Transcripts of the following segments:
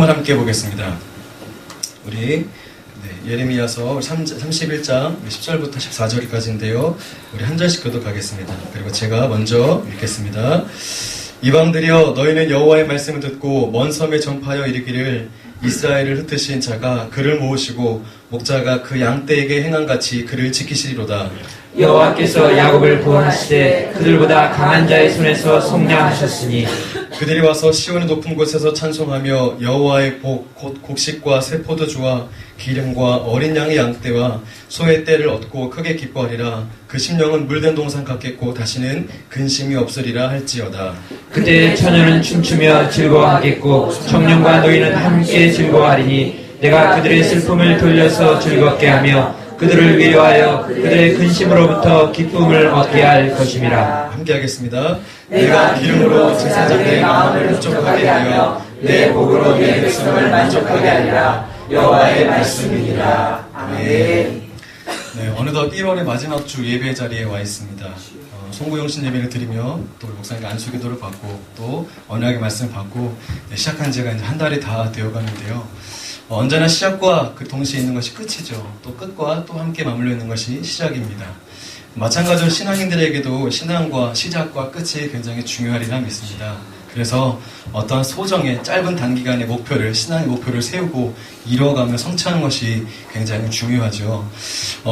함께 보겠습니다. 우리 예레미야서 31장 10절부터 14절까지인데요. 우리 한 절씩 교독하겠습니다. 그리고 제가 먼저 읽겠습니다. 이방들이여, 너희는 여호와의 말씀을 듣고 먼 섬에 전파하여 이르기를, 이스라엘을 흩으신 자가 그를 모으시고 목자가 그 양떼에게 행한같이 그를 지키시리로다. 여호와께서 야곱을 구원하시되 그들보다 강한 자의 손에서 속량하셨으니 그들이 와서 시온의 높은 곳에서 찬송하며 여호와의 복 곧 곡식과 새 포도주와 기름과 어린 양의 양떼와 소의 떼를 얻고 크게 기뻐하리라. 그 심령은 물된 동산 같겠고 다시는 근심이 없으리라 할지어다. 그때 처녀는 춤추며 즐거워하겠고 청년과 노인은 함께 즐거워하리니 내가 그들의 슬픔을 돌려서 즐겁게 하며 그들을 위로하여 그들의 근심으로부터 기쁨을 얻게 할 것임이라. 함께 하겠습니다. 내가 기름으로 제사장들의 마음을 흡족하게 하며 내 복으로 내 백성을 만족하게 하리라. 여호와의 말씀이니라. 아멘. 네, 어느덧 1월의 마지막 주 예배 자리에 와 있습니다. 송구영신 예배를 드리며 또 목사님 안수기도를 받고 또 언약의 말씀을 받고 시작한 지가 이제 한 달이 다 되어가는데요. 언제나 시작과 그 동시에 있는 것이 끝이죠. 또 끝과 또 함께 맞물려 있는 것이 시작입니다. 마찬가지로 신앙인들에게도 신앙과 시작과 끝이 굉장히 중요하리라 믿습니다. 그래서 어떠한 소정의 짧은 단기간의 목표를, 신앙의 목표를 세우고 이뤄가며 성취하는 것이 굉장히 중요하죠.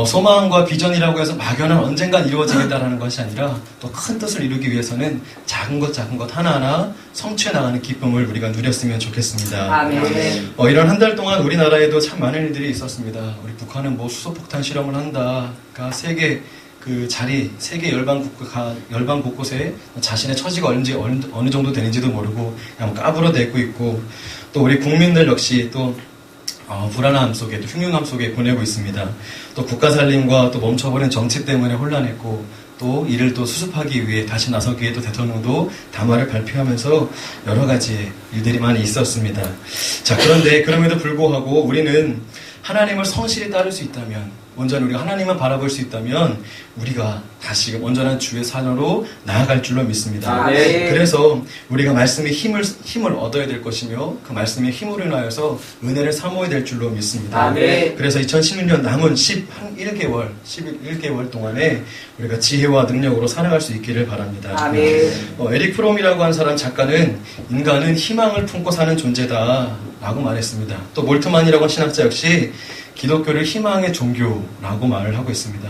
소망과 비전이라고 해서 막연한 언젠간 이루어지겠다라는 것이 아니라 또 큰 뜻을 이루기 위해서는 작은 것 하나하나 성취해 나가는 기쁨을 우리가 누렸으면 좋겠습니다. 아멘. 이런 한 달 동안 우리나라에도 참 많은 일들이 있었습니다. 우리 북한은 수소폭탄 실험을 한다. 그러니까 세계 열방 곳곳에 자신의 처지가 어느 정도 되는지도 모르고 그냥 까불어대고 있고, 또 우리 국민들 역시 또 불안함 속에, 또 흉흉함 속에 보내고 있습니다. 또 국가 살림과 또 멈춰버린 정치 때문에 혼란했고, 또 이를 또 수습하기 위해 다시 나서기에 또 대통령도 담화를 발표하면서 여러 가지 일들이 많이 있었습니다. 자, 그런데 그럼에도 불구하고 우리는 하나님을 성실히 따를 수 있다면, 온전히 우리가 하나님만 바라볼 수 있다면 우리가 다시금 온전한 주의 사녀로 나아갈 줄로 믿습니다. 네. 그래서 우리가 말씀의 힘을 얻어야 될 것이며 그 말씀의 힘으로 인하여서 은혜를 사모해야 될 줄로 믿습니다. 네. 그래서 2016년 남은 11개월 동안에 우리가 지혜와 능력으로 살아갈 수 있기를 바랍니다. 네. 에릭 프롬이라고 한 사람 작가는 인간은 희망을 품고 사는 존재다 라고 말했습니다. 또 몰트만이라고 한 신학자 역시 기독교를 희망의 종교라고 말을 하고 있습니다.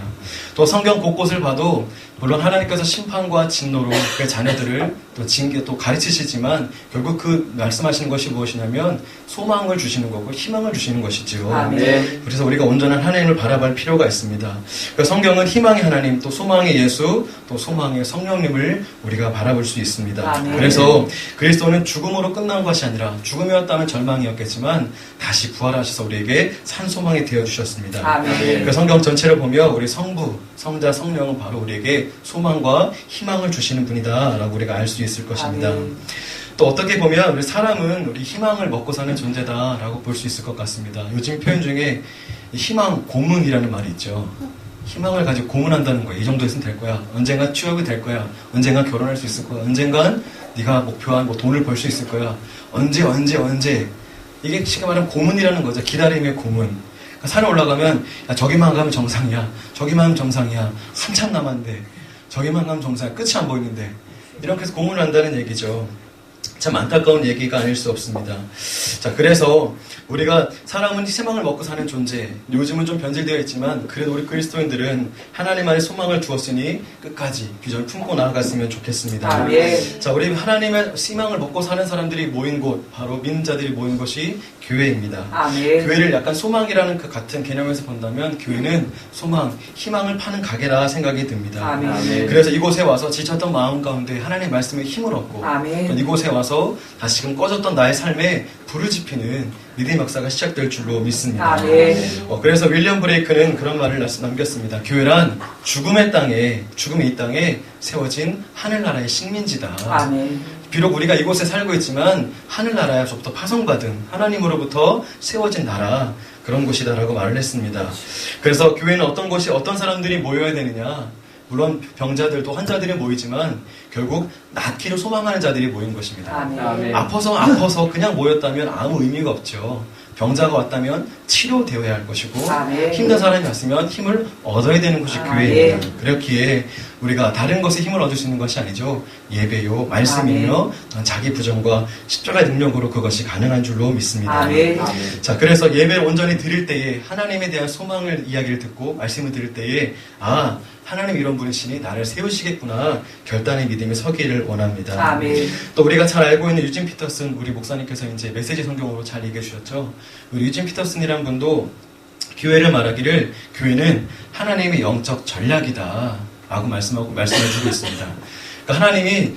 또 성경 곳곳을 봐도 물론 하나님께서 심판과 진노로 그 자녀들을 또 가르치시지만 결국 그 말씀하시는 것이 무엇이냐면 소망을 주시는 거고 희망을 주시는 것이죠. 아멘. 그래서 우리가 온전한 하나님을 바라볼 필요가 있습니다. 그러니까 성경은 희망의 하나님, 또 소망의 예수, 또 소망의 성령님을 우리가 바라볼 수 있습니다. 아멘. 그래서 그리스도는 죽음으로 끝난 것이 아니라 죽음이었다면 절망이었겠지만 다시 부활하셔서 우리에게 산 소망이 되어주셨습니다. 아멘. 그 성경 전체를 보면 우리 성부, 성자, 성령은 바로 우리에게 소망과 희망을 주시는 분이다 라고 우리가 알 수 있을 것입니다. 아멘. 또 어떻게 보면 우리 사람은 우리 희망을 먹고 사는 존재다 라고 볼 수 있을 것 같습니다. 요즘 표현 중에 희망 고문이라는 말이 있죠. 희망을 가지고 고문한다는 거야. 이 정도 했으면 될 거야. 언젠간 취업이 될 거야. 언젠간 결혼할 수 있을 거야. 언젠간 네가 목표한 돈을 벌 수 있을 거야. 언제. 이게 쉽게 말하면 고문이라는 거죠. 기다림의 고문. 그러니까 산에 올라가면 야, 저기만 가면 정상이야. 저기만 하면 정상이야. 한참 남았는데 저기만 가면 정상이야. 끝이 안 보이는데. 이렇게 해서 고문을 한다는 얘기죠. 참 안타까운 얘기가 아닐 수 없습니다. 자, 그래서 우리가 사람은 희망을 먹고 사는 존재, 요즘은 좀 변질되어 있지만 그래도 우리 그리스도인들은 하나님 안에 소망을 두었으니 끝까지 비전을 품고 나아갔으면 좋겠습니다. 아멘. 자, 우리 하나님의 희망을 먹고 사는 사람들이 모인 곳, 바로 믿는 자들이 모인 곳이 교회입니다. 아멘. 교회를 약간 소망이라는 그 같은 개념에서 본다면 교회는 소망, 희망을 파는 가게라 생각이 듭니다. 아멘. 그래서 이곳에 와서 지쳤던 마음 가운데 하나님의 말씀에 힘을 얻고 아멘. 이곳에 와서 다시금 꺼졌던 나의 삶에 불을 지피는 믿음의 역사가 시작될 줄로 믿습니다. 아멘. 그래서 윌리엄 브레이크는 그런 말을 남겼습니다. 교회란 죽음의 이 땅에 세워진 하늘나라의 식민지다. 아멘. 비록 우리가 이곳에 살고 있지만 하늘나라에서부터 파송받은 하나님으로부터 세워진 나라, 그런 곳이다라고 말을 했습니다. 그래서 교회는 어떤 사람들이 모여야 되느냐? 물론 병자들도 환자들이 모이지만 결국 낫기를 소망하는 자들이 모인 것입니다. 아멘. 아파서 그냥 모였다면 아무 의미가 없죠. 병자가 왔다면 치료되어야 할 것이고 아멘. 힘든 사람이 왔으면 힘을 얻어야 되는 것이 아멘. 교회입니다. 그렇기에 우리가 다른 것에 힘을 얻을 수 있는 것이 아니죠. 예배요, 말씀이며 자기 부정과 십자가의 능력으로 그것이 가능한 줄로 믿습니다. 아멘. 자, 그래서 예배를 온전히 드릴 때에 하나님에 대한 소망을 이야기를 듣고 말씀을 들을 때에 하나님 이런 분이시니 나를 세우시겠구나 결단의 믿음이 서기를 원합니다. 아멘. 또 우리가 잘 알고 있는 유진 피터슨 우리 목사님께서 이제 메시지 성경으로 잘 얘기해 주셨죠. 우리 유진 피터슨이라는 분도 교회를 말하기를 교회는 하나님의 영적 전략이다 라고 말씀해주고 있습니다. 그러니까 하나님이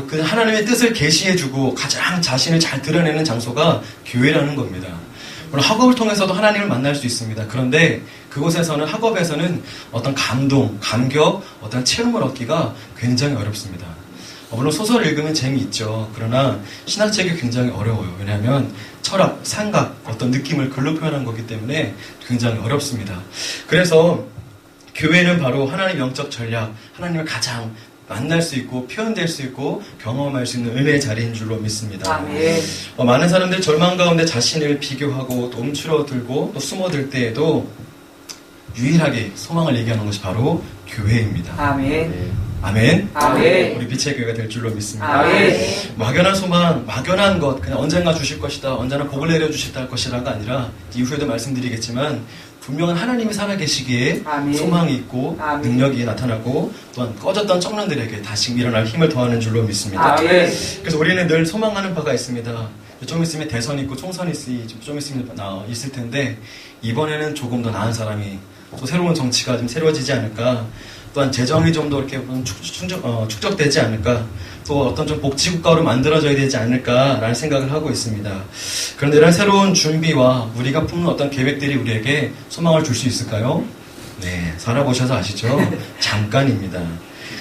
그 하나님의 뜻을 계시해주고 가장 자신을 잘 드러내는 장소가 교회라는 겁니다. 물론 학업을 통해서도 하나님을 만날 수 있습니다. 그런데 그곳에서는 학업에서는 어떤 감동, 감격, 어떤 체험을 얻기가 굉장히 어렵습니다. 물론 소설을 읽으면 재미있죠. 그러나 신학책이 굉장히 어려워요. 왜냐하면 철학, 생각, 어떤 느낌을 글로 표현한 거기 때문에 굉장히 어렵습니다. 그래서 교회는 바로 하나님의 영적 전략, 하나님을 가장 만날 수 있고 표현될 수 있고 경험할 수 있는 은혜의 자리인 줄로 믿습니다. 아멘. 많은 사람들이 절망 가운데 자신을 비교하고 또 움츠러들고 또 숨어들 때에도 유일하게 소망을 얘기하는 것이 바로 교회입니다. 아멘. 아멘. 아멘. 우리 빛의 교회가 될 줄로 믿습니다. 아멘. 막연한 소망, 막연한 것, 그냥 언젠가 주실 것이다, 언제나 복을 내려주실 것이라가 아니라 이후에도 말씀드리겠지만 분명한 하나님이 살아계시기에 아멘. 소망이 있고 아멘. 능력이 나타나고 또한 꺼졌던 청년들에게 다시 일어날 힘을 더하는 줄로 믿습니다. 아멘. 그래서 우리는 늘 소망하는 바가 있습니다. 좀 있으면 대선이 있고 총선이 좀 있으면 있을 텐데 이번에는 조금 더 나은 사람이 또 새로운 정치가 좀 새로워지지 않을까, 또한 재정이 좀 더 이렇게 축적되지 않을까, 또 어떤 좀 복지국가로 만들어져야 되지 않을까라는 생각을 하고 있습니다. 그런데 이런 새로운 준비와 우리가 품는 어떤 계획들이 우리에게 소망을 줄 수 있을까요? 네, 살아보셔서 아시죠? 잠깐입니다.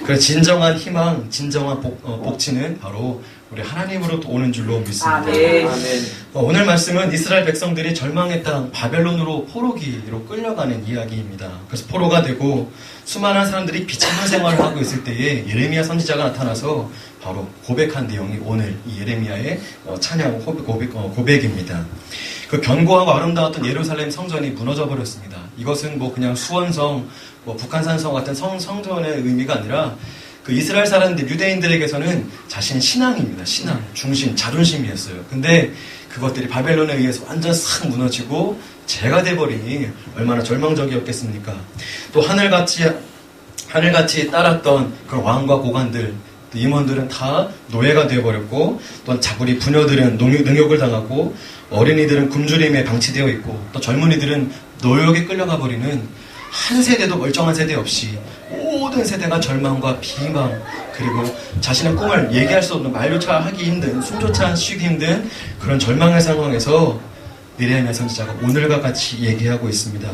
그래서 진정한 희망, 진정한 복지는 바로 우리 하나님으로부터 오는 줄로 믿습니다. 아멘. 오늘 말씀은 이스라엘 백성들이 절망의 땅 바벨론으로 포로기로 끌려가는 이야기입니다. 그래서 포로가 되고 수많은 사람들이 비참한 생활을 하고 있을 때에 예레미야 선지자가 나타나서 바로 고백한 내용이 오늘 이 예레미야의 찬양 고백입니다. 그 견고하고 아름다웠던 예루살렘 성전이 무너져 버렸습니다. 이것은 그냥 수원성, 북한산성 같은 성전의 의미가 아니라 그 이스라엘 사람들, 유대인들에게서는 자신의 신앙입니다. 신앙, 중심, 자존심이었어요. 근데 그것들이 바벨론에 의해서 완전 싹 무너지고 재가 돼버리니 얼마나 절망적이었겠습니까? 또 하늘같이 따랐던 그런 왕과 고관들, 또 임원들은 다 노예가 되어버렸고, 또 자부리 부녀들은 능욕을 당하고, 어린이들은 굶주림에 방치되어 있고, 또 젊은이들은 노역에 끌려가 버리는 한 세대도 멀쩡한 세대 없이 모든 세대가 절망과 비망, 그리고 자신의 꿈을 얘기할 수 없는, 말조차 하기 힘든, 숨조차 쉬기 힘든 그런 절망의 상황에서 예레미야 선지자가 오늘과 같이 얘기하고 있습니다.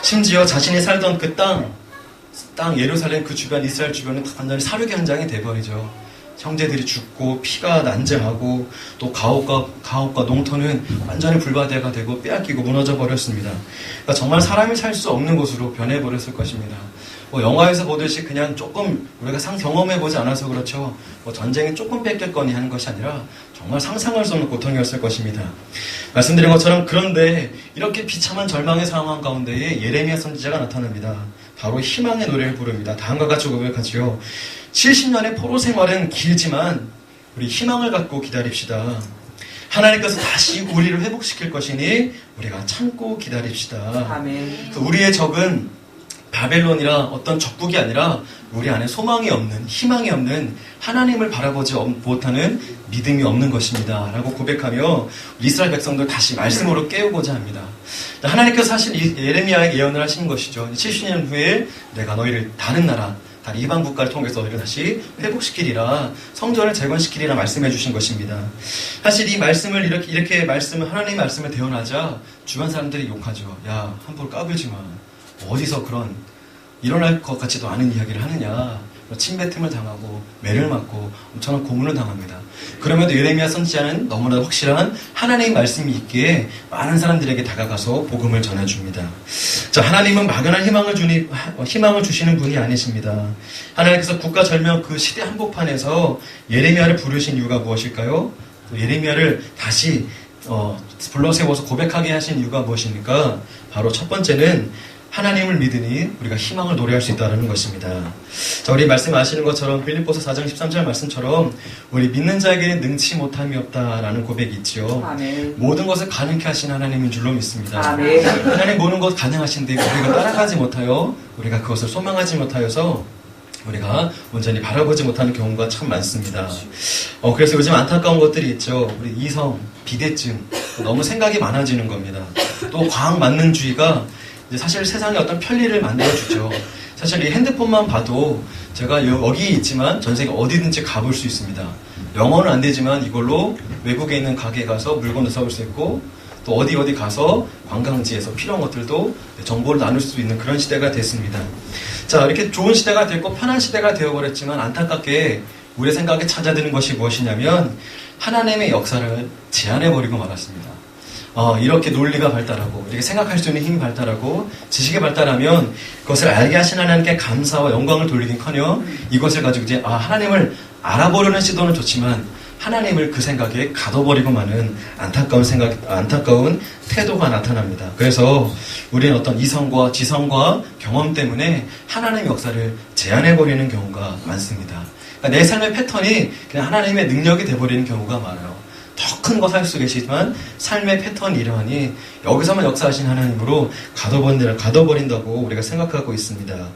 심지어 자신이 살던 그 땅 예루살렘 그 주변, 이스라엘 주변은 완전히 사륙의 현장이 돼버리죠. 형제들이 죽고 피가 난장하고 또 가옥과 농터는 완전히 불바다가 되고 빼앗기고 무너져 버렸습니다. 그러니까 정말 사람이 살 수 없는 곳으로 변해버렸을 것입니다. 영화에서 보듯이 그냥 조금 우리가 경험해보지 않아서 그렇죠. 전쟁이 조금 뺏겼거니 하는 것이 아니라 정말 상상할 수 없는 고통이었을 것입니다. 말씀드린 것처럼 그런데 이렇게 비참한 절망의 상황 가운데에 예레미야 선지자가 나타납니다. 바로 희망의 노래를 부릅니다. 다음과 같이 고백하지요. 70년의 포로 생활은 길지만 우리 희망을 갖고 기다립시다. 하나님께서 다시 우리를 회복시킬 것이니 우리가 참고 기다립시다. 아멘. 우리의 적은 바벨론이라 어떤 적국이 아니라 우리 안에 소망이 없는, 희망이 없는, 하나님을 바라보지 못하는 믿음이 없는 것입니다. 라고 고백하며 이스라엘 백성들 다시 말씀으로 깨우고자 합니다. 하나님께서 사실 예레미야에게 예언을 하신 것이죠. 70년 후에 내가 너희를 다른 나라, 다른 이방 국가를 통해서 너희를 다시 회복시키리라, 성전을 재건시키리라 말씀해 주신 것입니다. 사실 이 말씀을 이렇게 하나님의 말씀을 대언하자 주변 사람들이 욕하죠. 야, 함부로 까불지 마. 어디서 그런 일어날 것 같지도 않은 이야기를 하느냐. 침뱉음을 당하고 매를 맞고 엄청난 고문을 당합니다. 그럼에도 예레미야 선지자는 너무나 확실한 하나님의 말씀이 있기에 많은 사람들에게 다가가서 복음을 전해줍니다. 자, 하나님은 막연한 희망을 주시는 분이 아니십니다. 하나님께서 국가절명 그 시대 한복판에서 예레미야를 부르신 이유가 무엇일까요? 예레미야를 다시 불러 세워서 고백하게 하신 이유가 무엇입니까? 바로 첫 번째는 하나님을 믿으니 우리가 희망을 노래할 수 있다는 것입니다. 자, 우리 말씀 아시는 것처럼 빌립보서 4장 13절 말씀처럼 우리 믿는 자에게는 능치 못함이 없다라는 고백이 있죠. 아멘. 모든 것을 가능케 하신 하나님인 줄로 믿습니다. 아멘. 하나님 모든 것 가능하신데 우리가 따라가지 못하여 우리가 그것을 소망하지 못하여서 우리가 온전히 바라보지 못하는 경우가 참 많습니다. 그래서 요즘 안타까운 것들이 있죠. 우리 이성, 비대증, 너무 생각이 많아지는 겁니다. 또 과학 만능주의가 사실 세상에 어떤 편리를 만들어주죠. 사실 이 핸드폰만 봐도 제가 여기 있지만 전 세계 어디든지 가볼 수 있습니다. 영어는 안 되지만 이걸로 외국에 있는 가게에 가서 물건도 사올 수 있고 또 어디 가서 관광지에서 필요한 것들도 정보를 나눌 수 있는 그런 시대가 됐습니다. 자, 이렇게 좋은 시대가 됐고 편한 시대가 되어버렸지만 안타깝게 우리의 생각에 찾아드는 것이 무엇이냐면 하나님의 역사를 제한해버리고 말았습니다. 이렇게 논리가 발달하고 이렇게 생각할 수 있는 힘이 발달하고 지식이 발달하면 그것을 알게 하신 하나님께 감사와 영광을 돌리긴커녕 이것을 가지고 이제 하나님을 알아보려는 시도는 좋지만 하나님을 그 생각에 가둬버리고 마는 안타까운 태도가 나타납니다. 그래서 우리는 어떤 이성과 지성과 경험 때문에 하나님의 역사를 제한해버리는 경우가 많습니다. 그러니까 내 삶의 패턴이 그냥 하나님의 능력이 돼버리는 경우가 많아요. 더 큰 거 살 수 계시지만 삶의 패턴이 이러하니 여기서만 역사하신 하나님으로 가둬버린다고 우리가 생각하고 있습니다.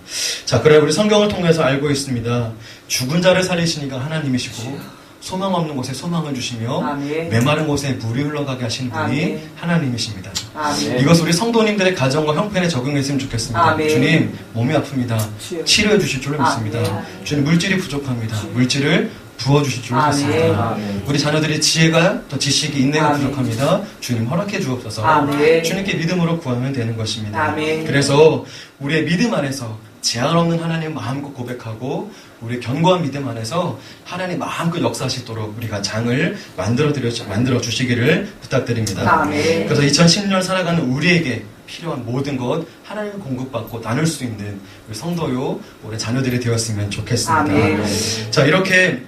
자, 그래 우리 성경을 통해서 알고 있습니다. 죽은 자를 살리시니까 하나님이시고 소망 없는 곳에 소망을 주시며 아멘. 메마른 곳에 물이 흘러가게 하시는 분이 아멘. 하나님이십니다. 아멘. 이것을 우리 성도님들의 가정과 형편에 적용했으면 좋겠습니다. 아멘. 주님, 몸이 아픕니다. 치료해 주실 줄로 믿습니다. 아멘. 주님, 물질이 부족합니다. 물질을 부어주실 줄로 아멘. 믿습니다. 우리 자녀들이 지혜가 또 지식이 인내가 아멘. 부족합니다. 주님 허락해 주옵소서. 아멘. 주님께 믿음으로 구하면 되는 것입니다. 아멘. 그래서 우리의 믿음 안에서 제한 없는 하나님 마음껏 고백하고 우리의 견고한 믿음 안에서 하나님 마음껏 역사하실 도록 우리가 장을 만들어 주시기를 부탁드립니다. 아멘. 그래서 2010년 살아가는 우리에게 필요한 모든 것 하나님을 공급받고 나눌 수 있는 우리 성도요 우리 자녀들이 되었으면 좋겠습니다. 아멘. 자, 이렇게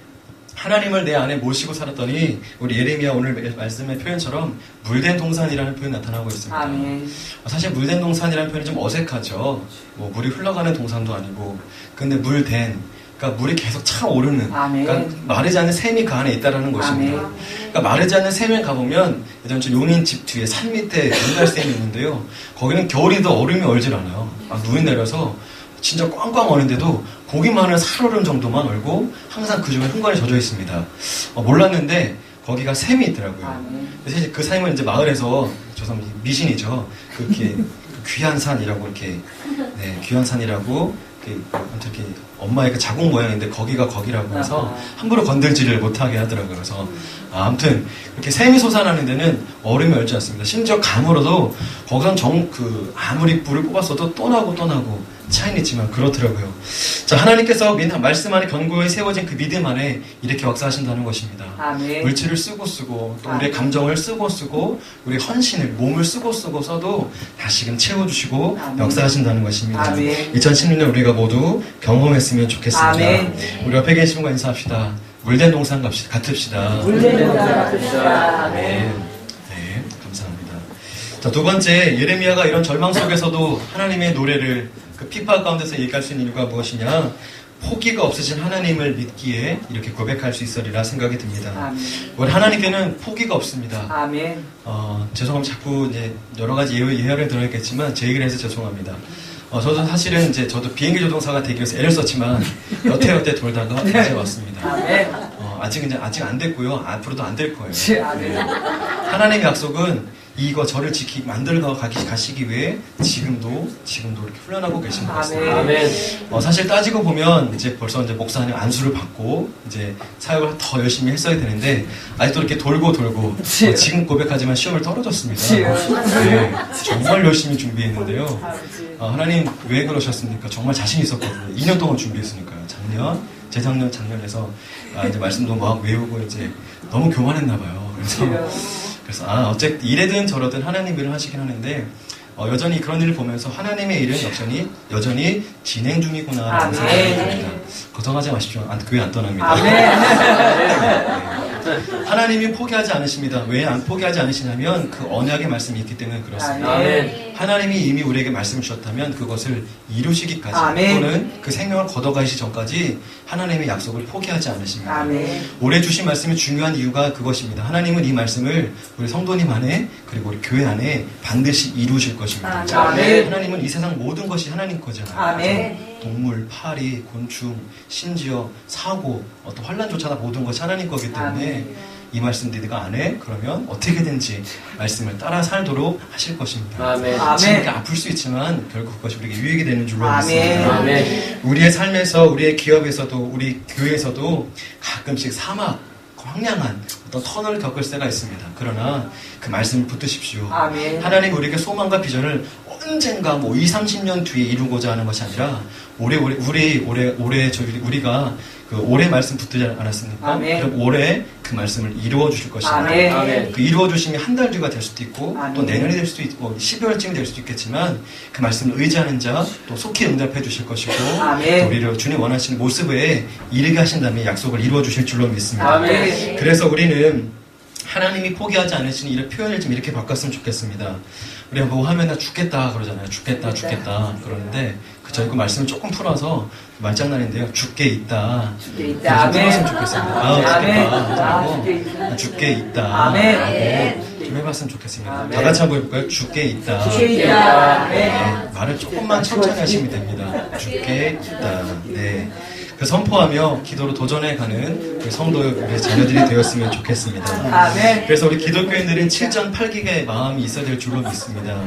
하나님을 내 안에 모시고 살았더니 우리 예레미야 오늘 말씀의 표현처럼 물된 동산이라는 표현이 나타나고 있습니다. 아멘. 사실 물된 동산이라는 표현이 좀 어색하죠. 뭐 물이 흘러가는 동산도 아니고 근데 물된 그러니까 물이 계속 차오르는 아멘. 그러니까 마르지 않는 샘이 그 안에 있다는 것입니다. 아멘. 그러니까 마르지 않는 샘에 가보면 예전 저 용인 집 뒤에 산 밑에 연갈샘이 있는데요. 거기는 겨울이도 얼음이 얼질 않아요. 막 눈이 내려서 진짜 꽝꽝 얼는데도 고기만을 살얼음 정도만 얼고 항상 그 중에 흥건히 젖어 있습니다. 몰랐는데 거기가 샘이 있더라고요. 아멘. 그래서 그 샘은 이제 마을에서 조선 미신이죠. 그렇게 귀한 산이라고 이렇게 귀한 산이라고 이렇게 엄마의 그 자국 모양인데 거기가 거기라고 해서 함부로 건들지를 못하게 하더라고요. 그래서 아무튼 이렇게 샘이 솟아나는 데는 얼음이 얼지 않습니다. 심지어 감으로도 거기선 아무리 불을 뽑았어도 또 나고 차이는 있지만 그렇더라고요. 자, 하나님께서 말씀 안에 견고히 세워진 그 믿음 안에 이렇게 역사하신다는 것입니다. 아멘. 물질을 쓰고 또 우리의 감정을 쓰고 우리 헌신을 몸을 쓰고 써도 다시금 채워주시고 아멘. 역사하신다는 것입니다. 아멘. 2016년 우리가 모두 경험했으면 좋겠습니다. 아멘. 우리 옆에 계신 분과 인사합시다. 물된 동산 같읍시다. 물된 동산 같읍시다. 아멘. 네, 감사합니다. 자, 두 번째, 예레미야가 이런 절망 속에서도 하나님의 노래를 그 피파 가운데서 얘기할 수 있는 이유가 무엇이냐? 포기가 없으신 하나님을 믿기에 이렇게 고백할 수 있으리라 생각이 듭니다. 아멘. 우리 하나님께는 포기가 없습니다. 아멘. 죄송합니다. 자꾸 이제 여러 가지 예열을 들어야겠지만 제 얘기를 해서 죄송합니다. 저도 사실은 저도 비행기 조종사가 되기 위해서 애를 썼지만 여태 돌다가 이제 왔습니다. 아멘. 아직 안 됐고요. 앞으로도 안 될 거예요. 아멘. 하나님의 약속은 이거 저를 만들어 가시기 위해 지금도 이렇게 훈련하고 계신 것 같습니다. 아멘. 사실 따지고 보면 벌써 목사님 안수를 받고 사역을 더 열심히 했어야 되는데 아직도 이렇게 돌고 지금 고백하지만 시험을 떨어졌습니다. 네, 정말 열심히 준비했는데요. 하나님 왜 그러셨습니까? 정말 자신 있었거든요. 2년 동안 준비했으니까요. 재작년에서 이제 말씀도 막 외우고 너무 교만했나 봐요. 그래서 어쨌든 이래든 저러든 하나님 일을 하시긴 하는데 여전히 그런 일을 보면서 하나님의 일은 여전히 진행 중이구나라는 아멘. 생각이 듭니다. 걱정하지 마십시오. 교회 안 떠납니다. 하나님이 포기하지 않으십니다. 왜 안 포기하지 않으시냐면 그 언약의 말씀이 있기 때문에 그렇습니다. 아멘. 하나님이 이미 우리에게 말씀을 주셨다면 그것을 이루시기까지 아멘. 또는 그 생명을 걷어가시기 전까지 하나님의 약속을 포기하지 않으십니다. 아멘. 올해 주신 말씀이 중요한 이유가 그것입니다. 하나님은 이 말씀을 우리 성도님 안에 그리고 우리 교회 안에 반드시 이루실 것입니다. 아멘. 하나님은 이 세상 모든 것이 하나님 거잖아요. 아멘. 동물, 파리, 곤충, 심지어 사고, 어떤 환란조차 다 모든 것이 하나님 거기 때문에 이 말씀 너희가 안 해? 그러면 어떻게든지 말씀을 따라 살도록 하실 것입니다. 아멘. 지금 이렇게 아플 수 있지만 결국 그것이 우리에게 유익이 되는 줄로 아멘. 믿습니다. 아멘. 우리의 삶에서, 우리의 기업에서도, 우리 교회에서도 가끔씩 사막, 황량한 어떤 터널을 겪을 때가 있습니다. 그러나 그 말씀을 붙드십시오. 아멘. 하나님 우리에게 소망과 비전을 언젠가 20, 30년 뒤에 이루고자 하는 것이 아니라 우리가 그 올해 말씀 붙들지 않았습니까? 아멘. 그럼 올해 그 말씀을 이루어 주실 것입니다. 아멘. 아멘. 그 이루어 주심이 한 달 뒤가 될 수도 있고 아멘. 또 내년이 될 수도 있고 12월쯤이 될 수도 있겠지만 그 말씀을 의지하는 자 또 속히 응답해 주실 것이고 아멘. 또 우리를 주님 원하시는 모습에 이르게 하신 다음에 약속을 이루어 주실 줄로 믿습니다. 아멘. 그래서 우리는 하나님이 포기하지 않으시는 이런 표현을 좀 이렇게 바꿨으면 좋겠습니다. 우리가 뭐 하면 나 죽겠다 그러잖아요. 죽겠다 그러는데 저희 그 말씀을 조금 풀어서 말장난인데요. 죽게 있다. 죽게 있다. 좀 해봤으면 좋겠습니다. 아멘. 죽겠다. 죽게 있다. 아멘. 좀 해봤으면 좋겠습니다. 아멘. 다 같이 한번 해볼까요? 죽게 있다. 죽게 있다. 네, 말을 조금만 천천히 하시면 됩니다. 죽게 있다. 네. 그 선포하며 기도로 도전해가는 우리 성도 우리 자녀들이 되었으면 좋겠습니다. 아멘. 그래서 우리 기독교인들은 7전 8기의 마음이 있어야 될 줄로 믿습니다.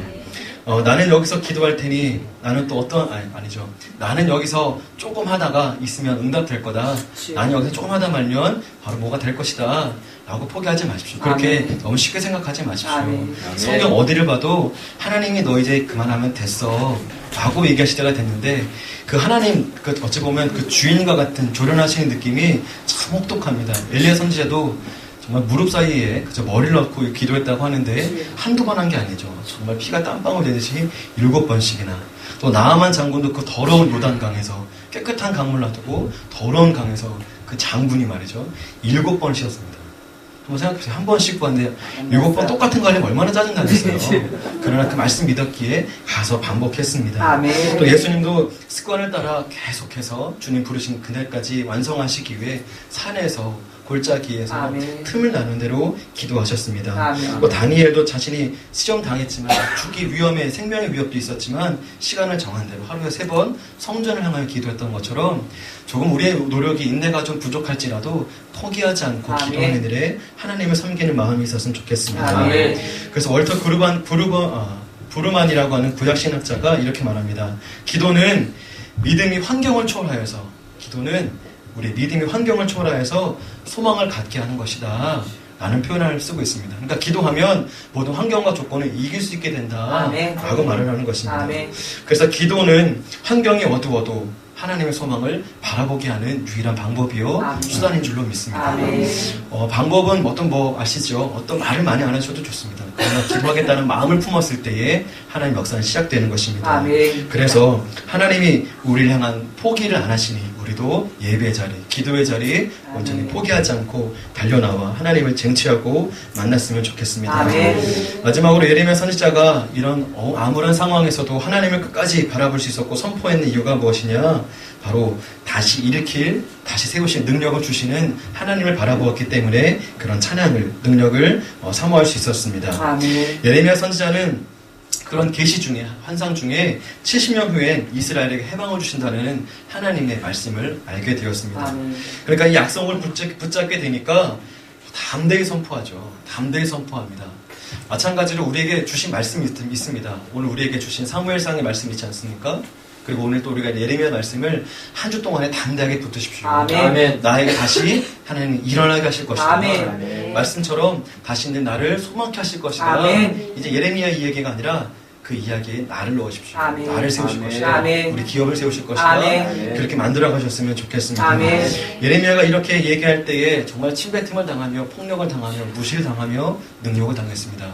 나는 여기서 기도할 테니 나는 또 아니죠. 나는 여기서 조금 하다가 있으면 응답될 거다. 나는 여기서 조금 하다 말면 바로 뭐가 될 것이다. 라고 포기하지 마십시오. 그렇게 아멘. 너무 쉽게 생각하지 마십시오. 아멘. 성경 어디를 봐도 하나님이 너 이제 그만하면 됐어. 라고 얘기하실 때가 됐는데 그 하나님 어찌 보면 그 주인과 같은 조련하시는 느낌이 참 혹독합니다. 엘리야 선지자도 정말 무릎 사이에 그저 머리를 넣고 기도했다고 하는데 한두 번 한 게 아니죠. 정말 피가 땀방울 되듯이 7번씩이나. 또 나아만 장군도 그 더러운 요단강에서 깨끗한 강물 놔두고 더러운 강에서 그 장군이 말이죠. 7번 씻었습니다. 한번 생각해보세요. 한 번 씻고 왔는데 7번 똑같은 거 하려면 얼마나 짜증나겠어요. 그러나 그 말씀 믿었기에 가서 반복했습니다. 아멘. 또 예수님도 습관을 따라 계속해서 주님 부르신 그날까지 완성하시기 위해 산에서 골짜기에서 아멘. 틈을 나눈 대로 기도하셨습니다. 아멘. 또 다니엘도 자신이 시험 당했지만 죽기 위험에 생명의 위협도 있었지만 시간을 정한 대로 하루에 3번 성전을 향하여 기도했던 것처럼 조금 우리의 노력이 인내가 좀 부족할지라도 포기하지 않고 아멘. 기도하는 일에 하나님을 섬기는 마음이 있었으면 좋겠습니다. 아멘. 그래서 월터 부르만이라고 하는 구약신학자가 이렇게 말합니다. 기도는 믿음이 환경을 초월하여서 우리 믿음이 환경을 초월하여서 소망을 갖게 하는 것이다 라는 표현을 쓰고 있습니다. 그러니까 기도하면 모든 환경과 조건을 이길 수 있게 된다 아멘. 라고 말을 하는 것입니다. 아멘. 그래서 기도는 환경이 어두워도 하나님의 소망을 바라보게 하는 유일한 방법이요 아멘. 수단인 줄로 믿습니다. 아멘. 방법은 아시죠? 어떤 말을 많이 안 하셔도 좋습니다. 그러나 기도하겠다는 마음을 품었을 때에 하나님 역사는 시작되는 것입니다. 아멘. 그래서 하나님이 우리를 향한 포기를 안 하시니 우리도 예배의 자리, 기도의 자리 온전히 아멘. 포기하지 않고 달려나와 하나님을 쟁취하고 만났으면 좋겠습니다. 아멘. 마지막으로 예레미야 선지자가 이런 암울한 상황에서도 하나님을 끝까지 바라볼 수 있었고 선포했는 이유가 무엇이냐? 바로 다시 일으킬, 다시 세우실 능력을 주시는 하나님을 바라보았기 때문에 그런 찬양을, 능력을 사모할 수 있었습니다. 아멘. 예레미야 선지자는 그런 계시 중에, 환상 중에 70년 후엔 이스라엘에게 해방을 주신다는 하나님의 말씀을 알게 되었습니다. 아멘. 그러니까 이 약속을 붙잡게 되니까 담대히 선포하죠. 담대히 선포합니다. 마찬가지로 우리에게 주신 말씀이 있습니다. 오늘 우리에게 주신 사무엘상의 말씀이 있지 않습니까? 그리고 오늘 또 우리가 예레미야 말씀을 한 주 동안에 담대하게 붙드십시오. 아멘. 나에게 다시 하나님 일어나게 하실 것이다. 아멘. 말씀처럼 다시는 나를 소망케 하실 것이다. 아멘. 이제 예레미야 이야기가 아니라 그 이야기에 나를 넣으십시오. 아멘. 나를 세우실 아멘. 것이다. 아멘. 우리 기업을 세우실 것이다. 아멘. 그렇게 만들어 가셨으면 좋겠습니다. 아멘. 예레미야가 이렇게 얘기할 때에 정말 침뱉음을 당하며 폭력을 당하며 무시를 당하며 능욕을 당했습니다.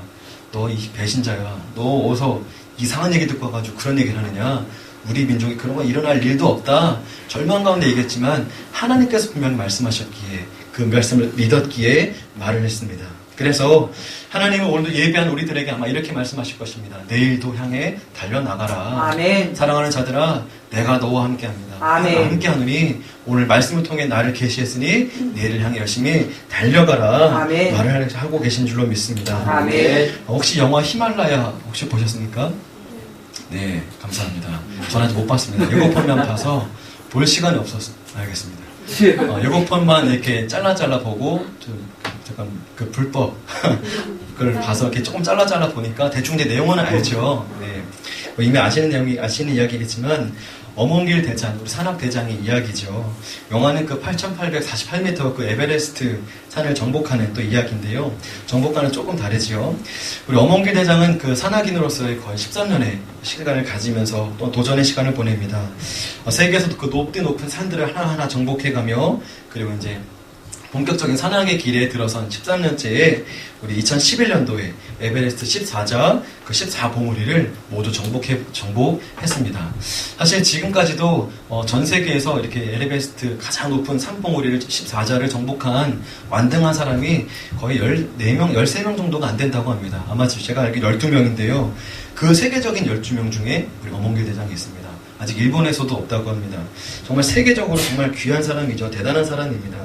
너 이 배신자야. 너 어서 이상한 얘기 듣고 와가지고 그런 얘기를 하느냐. 우리 민족이 그런 거 일어날 일도 없다. 절망 가운데 얘기했지만 하나님께서 분명히 말씀하셨기에 그 말씀을 믿었기에 말을 했습니다. 그래서 하나님은 오늘도 예배한 우리들에게 아마 이렇게 말씀하실 것입니다. 내일도 향해 달려나가라. 아멘. 사랑하는 자들아, 내가 너와 함께합니다. 아멘. 내가 함께하노니 오늘 말씀을 통해 나를 계시했으니 내일을 향해 열심히 달려가라. 아멘. 말을 하고 계신 줄로 믿습니다. 아멘. 혹시 영화 히말라야 혹시 보셨습니까? 네, 감사합니다. 저는 아직 못 봤습니다. 7편만 봐서 볼 시간이 없었어요. 알겠습니다. 7편만 이렇게 잘라 보고 잠깐 그 불법 그걸 봐서 이렇게 조금 잘라 보니까 대충 내 내용은 알죠. 네. 뭐 이미 아시는 이야기겠지만 어몽길 대장, 우리 산악 대장의 이야기죠. 영화는 그 8,848m 그 에베레스트 산을 정복하는 또 이야기인데요. 정복과는 조금 다르지요. 우리 어몽길 대장은 그 산악인으로서의 거의 13년의 시간을 가지면서 또 도전의 시간을 보냅니다. 세계에서 그 높은 산들을 하나하나 정복해가며 그리고 이제 본격적인 산악의 길에 들어선 13년째에 우리 2011년도에 에베레스트 14자 그 14봉우리를 모두 정복했습니다. 사실 지금까지도 전 세계에서 이렇게 에베레스트 가장 높은 산봉우리를 14자를 정복한 완등한 사람이 거의 14명, 13명 정도가 안 된다고 합니다. 아마 제가 알기로 12명인데요. 그 세계적인 12명 중에 우리 어몽길 대장이 있습니다. 아직 일본에서도 없다고 합니다. 정말 세계적으로 정말 귀한 사람이죠. 대단한 사람입니다.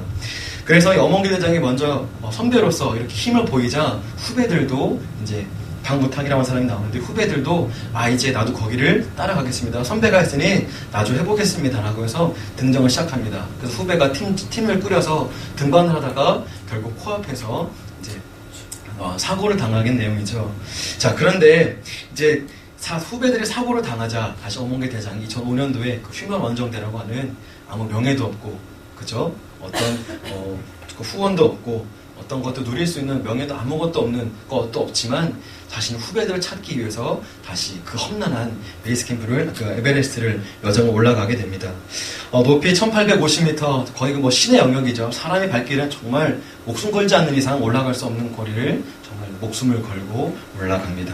그래서 이 어몽길 대장이 먼저 선배로서 이렇게 힘을 보이자 후배들도 이제 방부탁이라는 사람이 나오는데 후배들도 이제 나도 거기를 따라가겠습니다. 선배가 했으니 나도 해보겠습니다. 라고 해서 등정을 시작합니다. 그래서 후배가 팀을 꾸려서 등반을 하다가 결국 코앞에서 이제 사고를 당하게 내용이죠. 자, 그런데 이제 후배들이 사고를 당하자 다시 어몽길 대장이 2005년도에 그 휴먼 원정대라고 하는 아무 명예도 없고 그죠? 어떤 후원도 없고 어떤 것도 누릴 수 있는 명예도 아무것도 없는 것도 없지만 자신의 후배들을 찾기 위해서 다시 그 험난한 베이스 캠프를 그 에베레스트를 여정을 올라가게 됩니다. 높이 1850m 거의 뭐 신의 영역이죠. 사람이 발길은 정말 목숨 걸지 않는 이상 올라갈 수 없는 거리를 정말 목숨을 걸고 올라갑니다.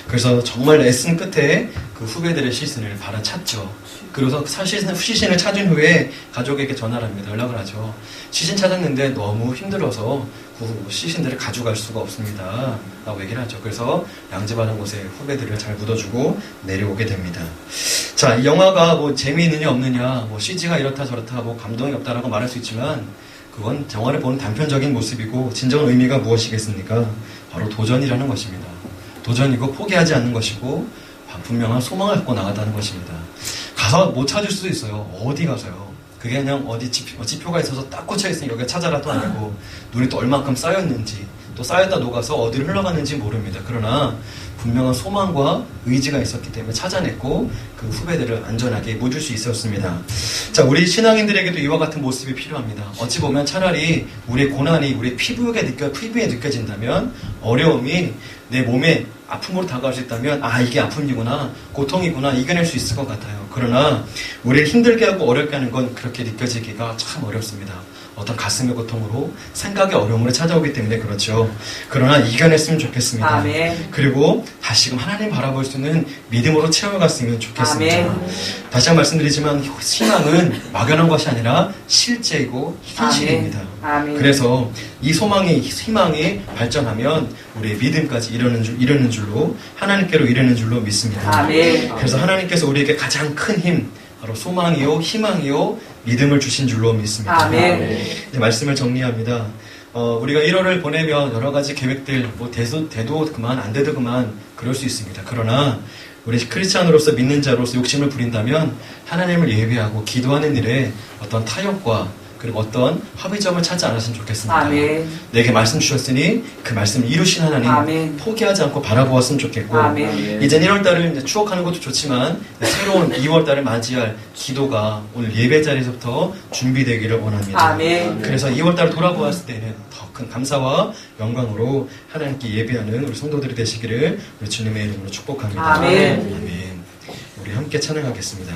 그래서 정말 애쓴 끝에 그 후배들의 시신을 받아찾죠. 그래서 시신을 찾은 후에 가족에게 전화를 합니다. 연락을 하죠. 시신 찾았는데 너무 힘들어서 그 시신들을 가져갈 수가 없습니다. 라고 얘기를 하죠. 그래서 양지바른 곳에 후배들을 잘 묻어주고 내려오게 됩니다. 자, 이 영화가 뭐 재미있느냐 없느냐, 뭐 CG가 이렇다 저렇다, 뭐 감동이 없다라고 말할 수 있지만 그건 영화를 보는 단편적인 모습이고 진정한 의미가 무엇이겠습니까? 바로 도전이라는 것입니다. 도전이고 포기하지 않는 것이고 분명한 소망을 갖고 나갔다는 것입니다. 가서 못 찾을 수도 있어요. 어디 가서요? 그게 그냥 어디 지표가 있어서 딱 꽂혀있으니 여기가 찾아라도 아니고 눈이 또 얼만큼 쌓였는지 또 쌓였다 녹아서 어디로 흘러갔는지 모릅니다. 그러나 분명한 소망과 의지가 있었기 때문에 찾아냈고 그 후배들을 안전하게 묻을 수 있었습니다. 자, 우리 신앙인들에게도 이와 같은 모습이 필요합니다. 어찌 보면 차라리 우리의 고난이 우리 피부에 느껴진다면 어려움이 내 몸에 아픔으로 다가올 수 있다면 이게 아픔이구나 고통이구나 이겨낼 수 있을 것 같아요. 그러나 우리를 힘들게 하고 어렵게 하는 건 그렇게 느껴지기가 참 어렵습니다. 어떤 가슴의 고통으로 생각의 어려움으로 찾아오기 때문에 그렇죠. 그러나 이겨냈으면 좋겠습니다. 아멘. 그리고 다시금 하나님 바라볼 수 있는 믿음으로 채워갔으면 좋겠습니다. 아멘. 다시 한번 말씀드리지만 희망은 막연한 것이 아니라 실제이고 현실입니다. 아멘. 그래서 이 희망이 발전하면 우리의 믿음까지 이르는 줄로 하나님께로 이르는 줄로 믿습니다. 아멘. 그래서 하나님께서 우리에게 가장 큰 힘 바로 소망이요 희망이요 믿음을 주신 줄로 믿습니다. 아멘. 이제 말씀을 정리합니다. 우리가 1월을 보내면 여러 가지 계획들 뭐 돼도 그만 안 돼도 그만 그럴 수 있습니다. 그러나 우리 크리스찬으로서 믿는 자로서 욕심을 부린다면 하나님을 예배하고 기도하는 일에 어떤 타협과 그리고 어떤 합의점을 찾지 않았으면 좋겠습니다. 아멘. 내게 말씀 주셨으니 그 말씀을 이루신 하나님 아멘. 포기하지 않고 바라보았으면 좋겠고 아멘. 이제 1월달을 추억하는 것도 좋지만 새로운 2월달을 맞이할 기도가 오늘 예배 자리에서부터 준비되기를 원합니다. 아멘. 그래서 2월달을 돌아보았을 때는 더 큰 감사와 영광으로 하나님께 예배하는 우리 성도들이 되시기를 우리 주님의 이름으로 축복합니다. 아멘. 아멘. 우리 함께 찬양하겠습니다.